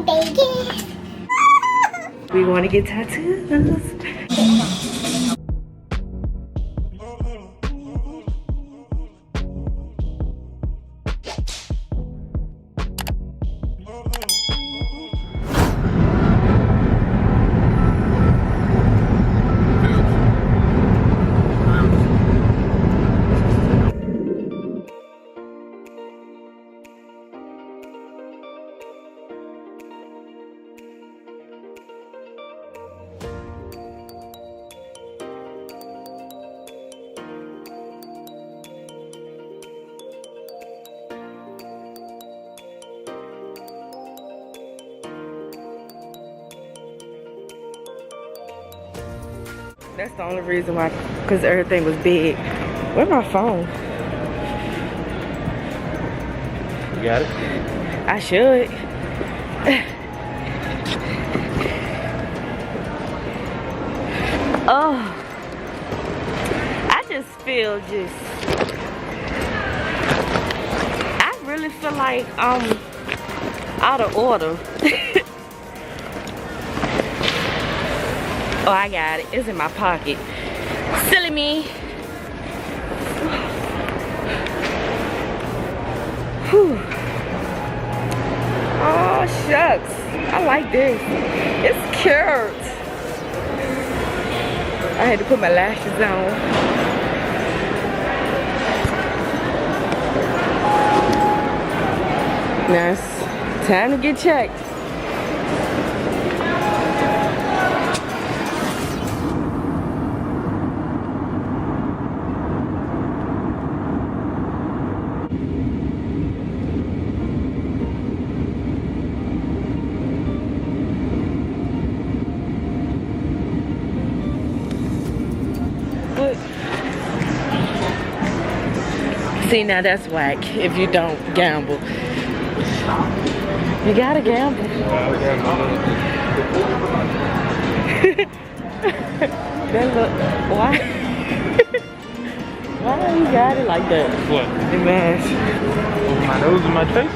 Vegas. We want to get tattoos. That's the only reason why, because everything was big. Where's my phone? You got it? I should. Oh, I just feel I really feel like I'm out of order. Oh, I got it. It's in my pocket. Silly me. Whew. Oh, shucks. I like this. It's cute. I had to put my lashes on. Now it's time to get checked. See, now that's whack if you don't gamble. You gotta gamble. That look, why? Why you got it like that? What? The mask. Over my nose and my face?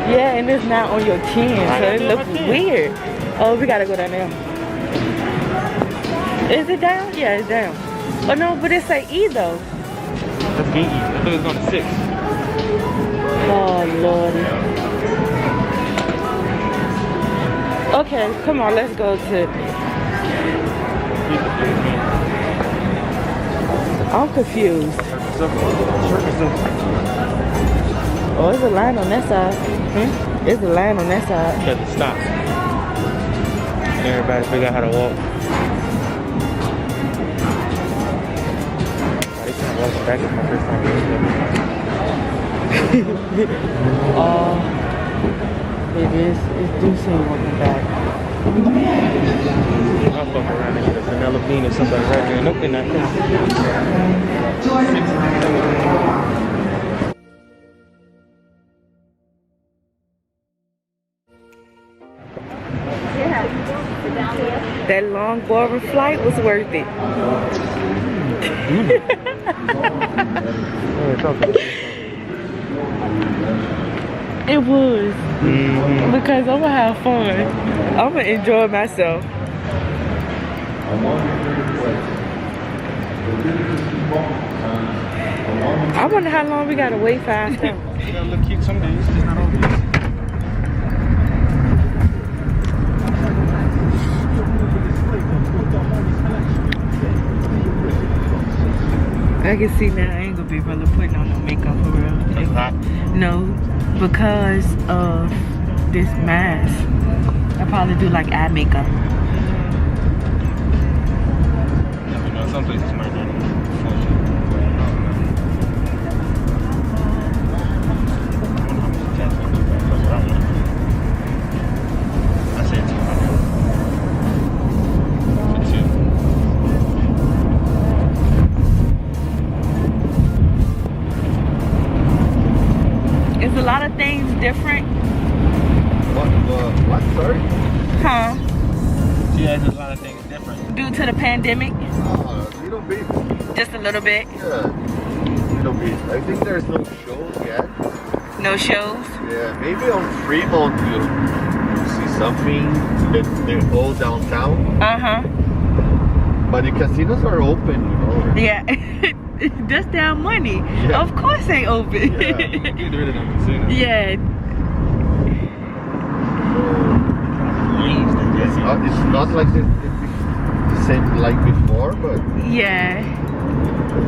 Yeah, and it's not on your chin, so it looks weird. Oh, we gotta go down there. Is it down? Yeah, it's down. Oh no, but it say E though. That's gate. I thought it was going to 6. Oh lordy. Okay, come on, let's go to. I'm confused. Oh, there's a line on that side. Hmm? There's a line on that side. You have to stop. And everybody figure out how to walk. Walking back is my first time doing it is. It's do seem walking back. I'll fuck around and get a vanilla bean or something right there. Nope, they're not. That long boring flight was worth it. It was. Because I'm gonna have fun. I'm gonna enjoy myself. I wonder how long we gotta wait for our stuff. She gotta look cute some days, just not all days. I can see now I ain't gonna be able to put on no makeup for real. It's hot. No, because of this mask. I probably do like eye makeup. You know, some places might not. I said 200. It's a lot of things different. What? Sorry? Huh? Yeah, there's a lot of things different. Due to the pandemic? Little bit. Just a little bit? Yeah. Little bit. I think there's no shows yet. No shows? Yeah, maybe on Fremont you'll see something. They're all downtown. Uh-huh. But the casinos are open, you know. Yeah. That's their money. Yeah. Of course they open. Yeah. Get rid of them casinos. Yeah. It's not like the same like before, but Yeah.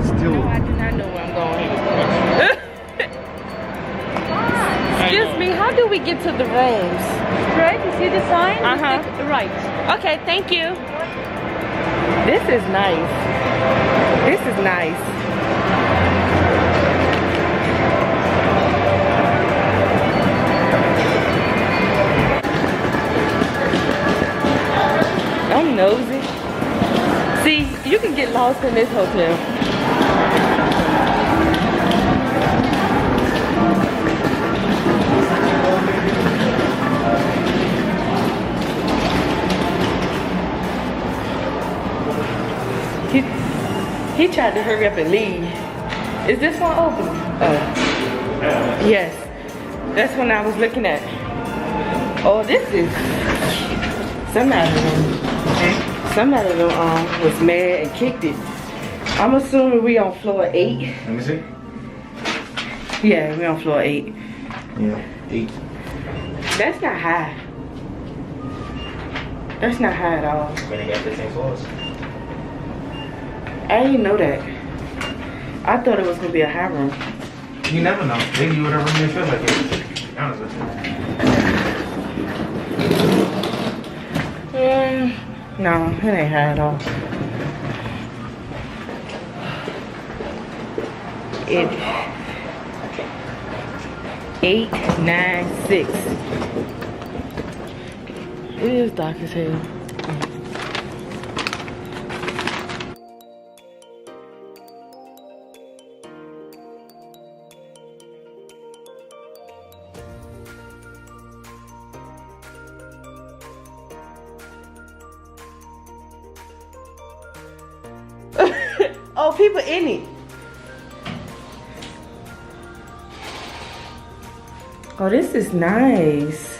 still. No, I do not know where I'm going. Excuse me, how do we get to the rooms? Right, you see the sign? Uh-huh. Right. Okay, thank you. This is nice. This is nice. I'm nosy. See, you can get lost in this hotel. He tried to hurry up and leave. Is this one open? Yes. That's when I was looking at. Oh, this is somebody was mad and kicked it. I'm assuming we on floor 8. Let me see. Yeah, we on floor 8. Yeah, 8. That's not high. That's not high at all. When they got 15 floors. I didn't know that. I thought it was gonna be a high room. You never know. They give you whatever room they feel like it. To be honest with you. No, it ain't high at all. It 896. It is dark as hell. Oh, people in it. Oh, this is nice.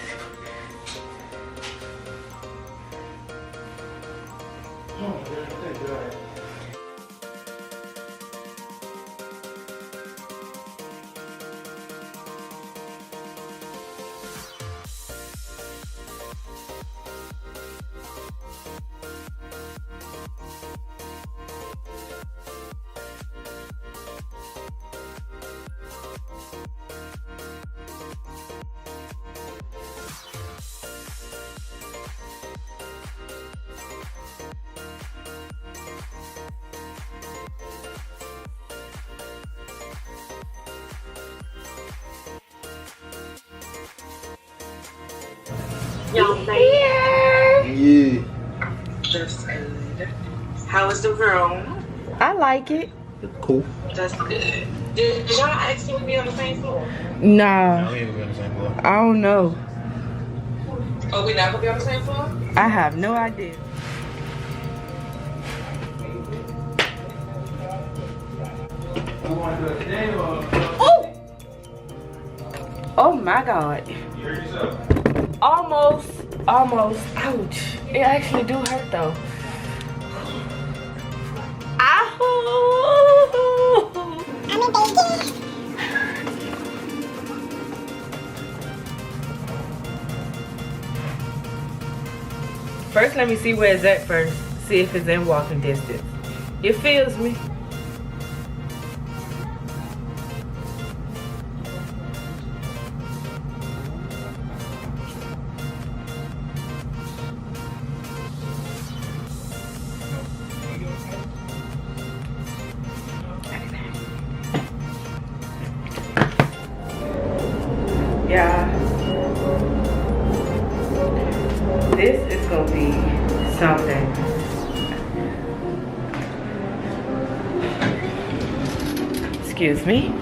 Young lady. Yeah. That's good. How is the room? I like it. Cool. That's good. Did y'all actually be on the same floor? Nah, We ain't gonna be on the same floor. I don't know. Oh, we not gonna be on the same floor? I have no idea. Oh! Oh my God. You heard yourself. Almost. Ouch. It actually do hurt though. Ow! I'm a baby. First, let me see where it's at first. See if it's in walking distance. It feels me. Yeah. This is gonna be something. Excuse me.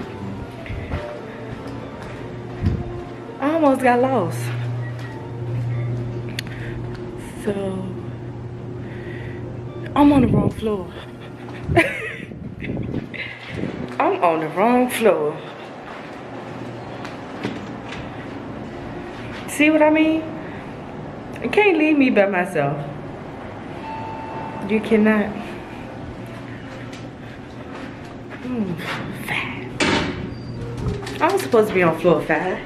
I almost got lost. So I'm on the wrong floor. I'm on the wrong floor. See what I mean? You can't leave me by myself. You cannot. Fat. I was supposed to be on floor 5.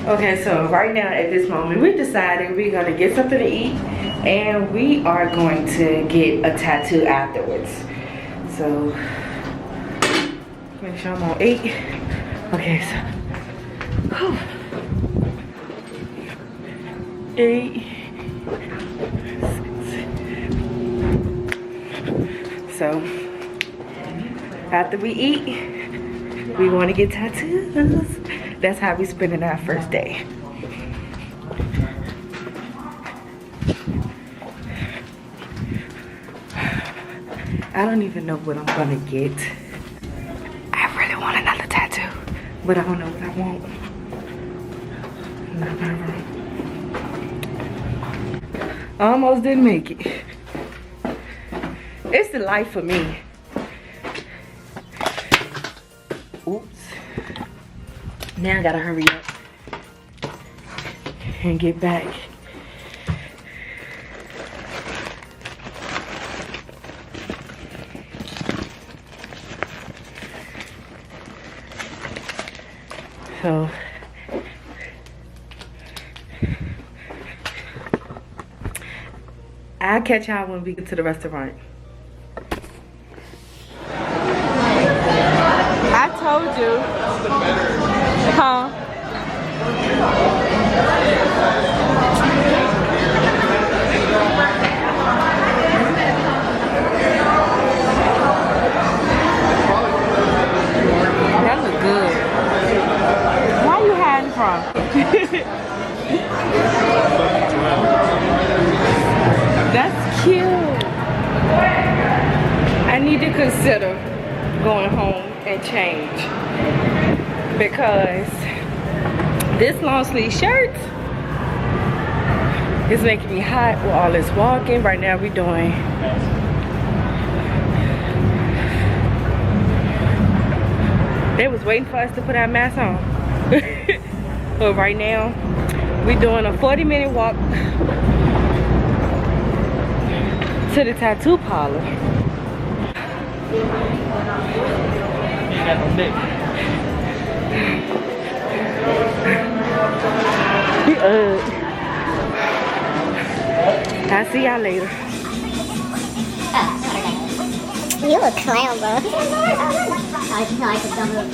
Okay, so right now at this moment, we decided we're gonna get something to eat and we are going to get a tattoo afterwards. So, make sure I'm on 8. Okay, so, whew. 8. 6. So, after we eat, we want to get tattoos. That's how we spending our first day. I don't even know what I'm gonna get. I really want another tattoo, but I don't know what I want. I almost didn't make it. It's the life for me. Oops. Now I gotta hurry up and get back. So I'll catch y'all when we get to the restaurant. I told you. Huh? That look good. Why are you hiding from? That's cute. I need to consider going home and change because this long sleeve shirt is making me hot with all this walking. Right now we're doing they was waiting for us to put our masks on. But right now we're doing a 40-minute walk to the tattoo parlor. I'll see y'all later. You a clown, bro. I could dumb it.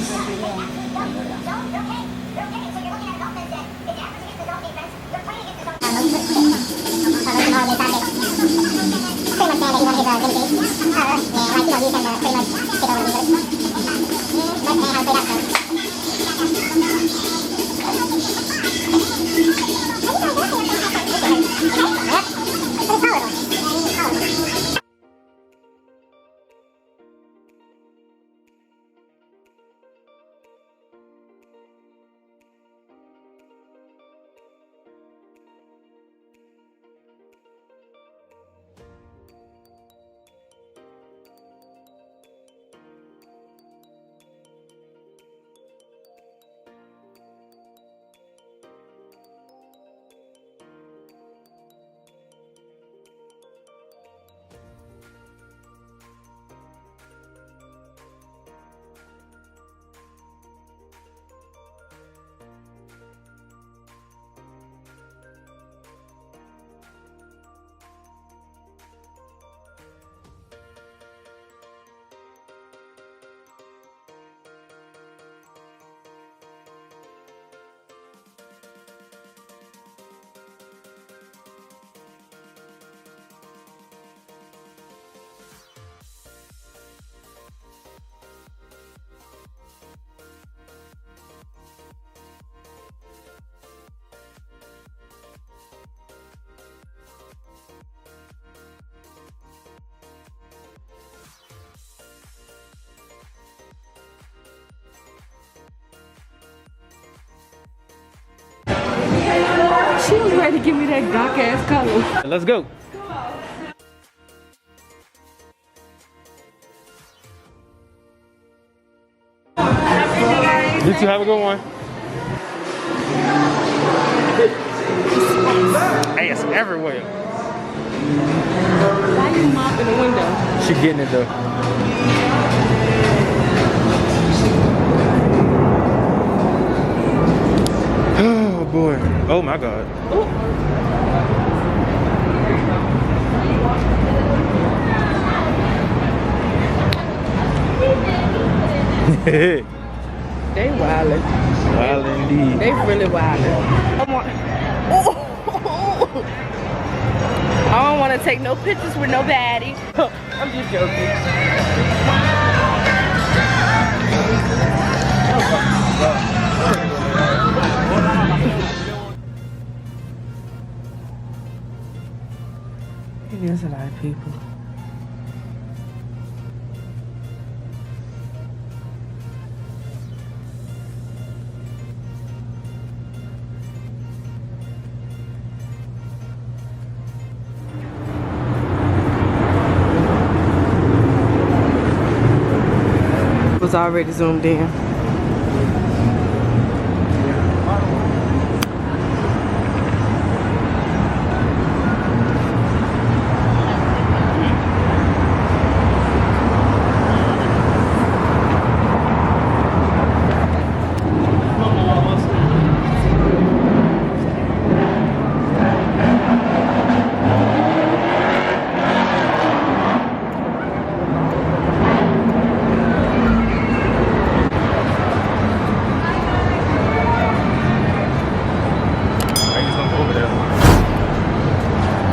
She was ready to give me that dark ass color. Let's go. You two have a good one. Ass everywhere. Why you mopping the window? She getting it though. Oh boy. Oh my God. They wildin'. Wild indeed. They really wildin'. I don't want to take no pictures with no baddie. I'm just joking. It is a lot of people. Was already zoomed in.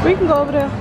We can go over there.